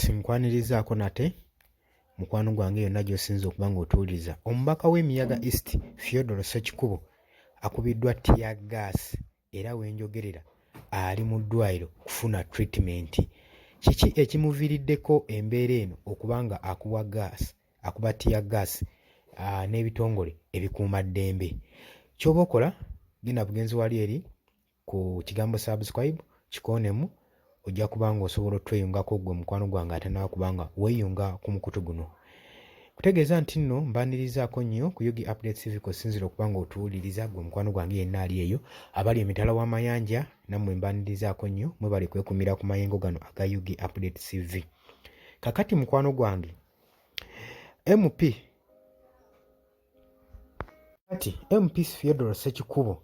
Yes, nkwanirizaako nate mukwano gwange yonna gy'osinza okuba ng'otuwuliriza. Omubaka w'Emiyaga East Fyodoro Ssekikubo akubiddwa tiyaggaasi era wenjogerera ali mu ddwaliro kufuna treatment. Kiki ekimuviiriddeko embeera eno okuba nga akuba tiyaggaasi n'ebitongole ebikuumaddembe? Ky'oba okola genda bugenzi wali eri ku kigambo subscribe kikoonemu, ojja kuba ng'osobola otweyungako gwe mukwano gwange ate nawe kuba nga weeyunga ku mukutu guno. Kutegeeza nti nno mbanirizaako nnyo ku Yugi Updates TV k'osinzira okuba ng'otuwuliriza gwe mukwano gwange yenna ali eyo. Abali emitala w'amayanja nammwe mbanirizaako nnyo, mwebale kwekumira ku mayengo gano aga Yugi Updates TV. Kakati mukwano gwange MP Fyodoro Ssekikubo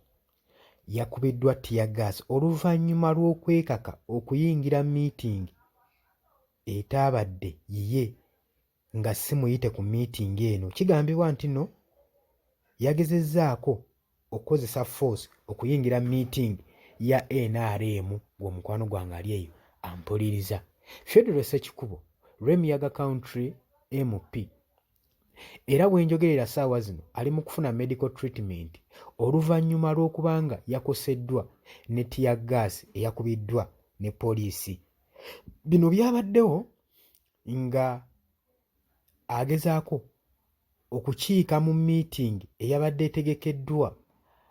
yakubiddwa tiyaggaasi oluvannyuma lw'okwekaka okuyingira miitingi etaabadde yiye nga si muyite ku miitingi eno. Kigambibwa nti nno yagezezzaako okukozesa force okuyingira miitingi ya NRM. Gwe mukwano gwange ali eyo ampuliriza. Fyodoro Ssekikubo Rwemiyaga Country MP era wenjogerera ssaawa zino ali mu kufuna medical treatment oluvannyuma lw'okubanga yakoseddwa ne tiyaggaasi eyakubiddwa ne poliisi. Bino byabaddewo nga agezaako okukiika mu meeting eyabadde etegekeddwa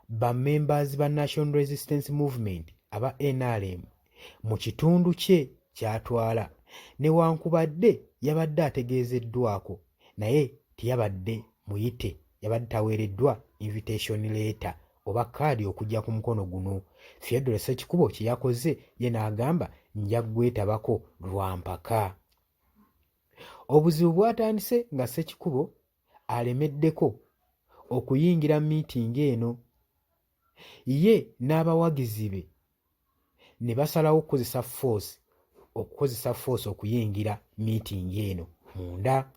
ba members ba National Resistance Movement aba NRM mu kitundu kye ky'atwala, newankubadde yabadde ategeezeddwako naye tiyabadde muyite, yabadde taweereddwa invitation letter oba kaadi okujja ku mukono guno. Fyodoro Ssekikubo kye yakoze ye n'agamba nja kwetabako lwa mpaka. Obuzibu bwatandise nga Ssekikubo alemeddeko okuyingira miitingi eno. Ye n'abawagizi be ne basalawo okukozesa force okuyingira miitingi eno munda.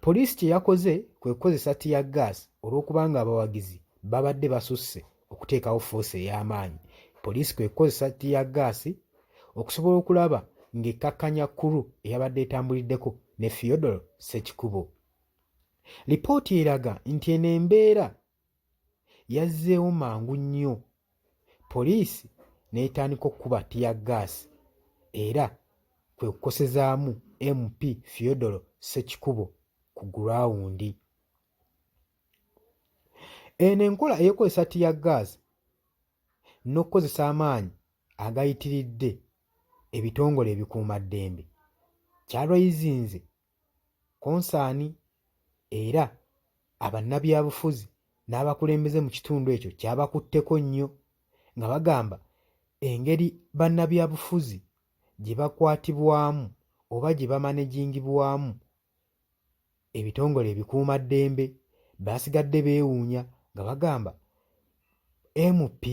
Poliisi kye yakoze kwe kukozesa tiyaggaasi olw'okubanga abawagizi babadde basusse okuteekawo force ey'amaanyi. Poliisi kwe kukozesa tiyaggaasi okusobola okulaba ng'ekkakkanya kkulu eyabadde etambuliddeko ne Fyodoro Ssekikubo. Lipooti eraga nti eno embeera yazzeewo mangu nnyo. Poliisi n'etandika okkuba tiyaggaasi era kwe kukosezaamu MP Fyodoro Ssekikubo ku gulawundi. Eno enkola ey'okukozesa tiyaggaasi n'okukozesa amaanyi agayitiridde ebitongole ebikuumaddembe kyalwayizinze konsaani era abannabyabufuzi n'abakulembeze mu kitundu ekyo kyabakutteko nnyo nga bagamba engeri bannabyabufuzi gye bakwatibwamu oba gye bamanejingibwamu ebitongole ebikuumaddembe basigadde beewuunya nga bagamba MP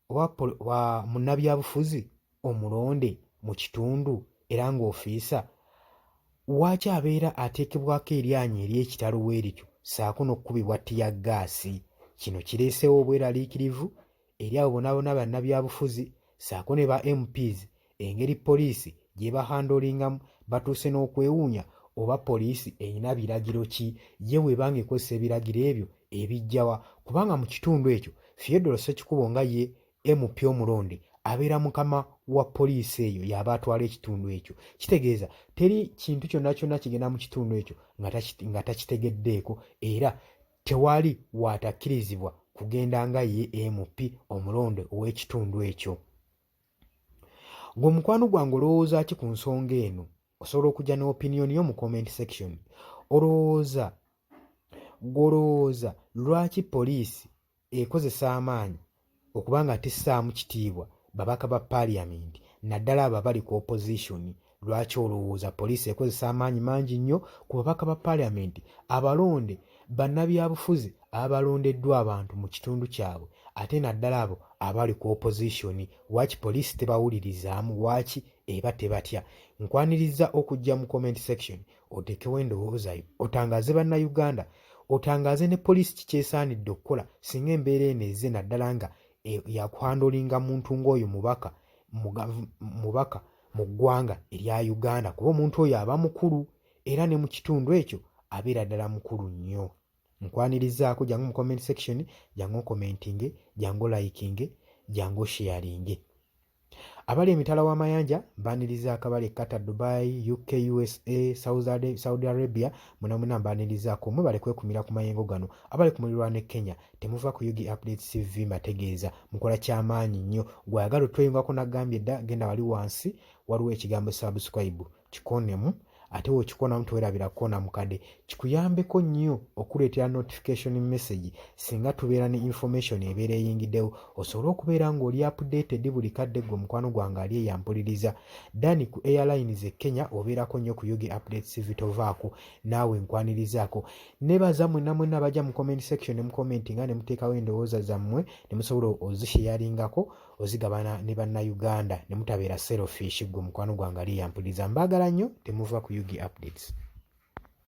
wa munnabyabufuzi omulonde mu kitundu era ng'ofiisa waaki abeera ateekebwako eryanyi ery'ekitalo bwerityo ssaako n'okkubibwa tiyaggaasi. Kino kireesewo obweraliikirivu eri abo bonaabona bannabyabufuzi ssaako ne ba MPs engeri poliisi gye bahandolingamu batuuse n'okwewuunya oba poliisi erina biragiro ki, ye bw'ebanga ekozesa ebiragiro ebyo ebijjawa, kubanga mu kitundu ekyo Fyodoro Ssekikubo nga ye MP omulonde abeera mukama wa poliisi eyo y'aba atwala ekitundu ekyo. Kitegeeza teri kintu kyonna kyonna kigenda mu kitundu ekyo nga takitegeddeeko era tewali waatakkirizibwa kugenda nga ye MP omulonde ow'ekitundu ekyo. Gwe mukwano gwange olowooza ki ku nsonga eno? Osobola okujja ne opinion yo mu comment section. Olowooza lwaki poliisi ekozesa amaanyi okuba nga tissaamu kitiibwa babaka ba parliament naddala abo abali ku opposition? Lwaki olowooza poliisi ekozesa amaanyi mangi nnyo ku babaka ba parliament abalonde bannabyabufuzi abalondeddwa abantu mu kitundu kyabwe ate naddala abo abali ku opposition? Lwaki poliisi tebawulirizaamu? Lwaki eba tebatya? Nkwaniriza okujja mu comment section oteekewo endowooza yo, otangaaze bannayuganda, otangaaze ne poliisi kikyesaanidde okukola singa embeera eno ezze naddala nga yakuhandolinga muntu ng'oyo mubaka mu ggwanga erya Uganda kuba omuntu oyo aba mukulu era ne mu kitundu ekyo abeera ddala mukulu nnyo. Nkwanirizaako jangu mu comment section, jangu commenting, jangu liking, jangu sharing. Abali emitala w'amayanja mbanirizaako abali Qatar, Dubai, UK, USA, Saudi Arabia muna mbanirizaako mwe bali kwekumira ku mayengo gano. Abali ku muliraano Kenya temuva ku Yugi Updates TV mbategeeza mukola kyamaanyi nnyo. Gwayagala otweyungako nagambye dda genda wali wansi waliwo ekigambo subscribe kikonemu ate wokikonamu tuwerabira kukona mukadde kikuyambeko nnyo okuleetera notification message singa tubeera ne information ebeera eyingiddewo osobole okubeera ng'oli updated buli kadde gwe mukwano gwange ali eyampuliriza. Dani ku airlines e Kenya obeerako nnyo ku Yugi Updates TV tovaako naawe nkwanirizaako. Nebaza mwenna bajja mu comment section ne mu commentinga ne muteekawo endowooza zammwe ne musobola ozisharingako ozigabana ne bannayuganda ne mutabeera selfish gwe mukwano gwange ali eyampuliriza. Mbaagala nnyo temuva ku Yugi Updates.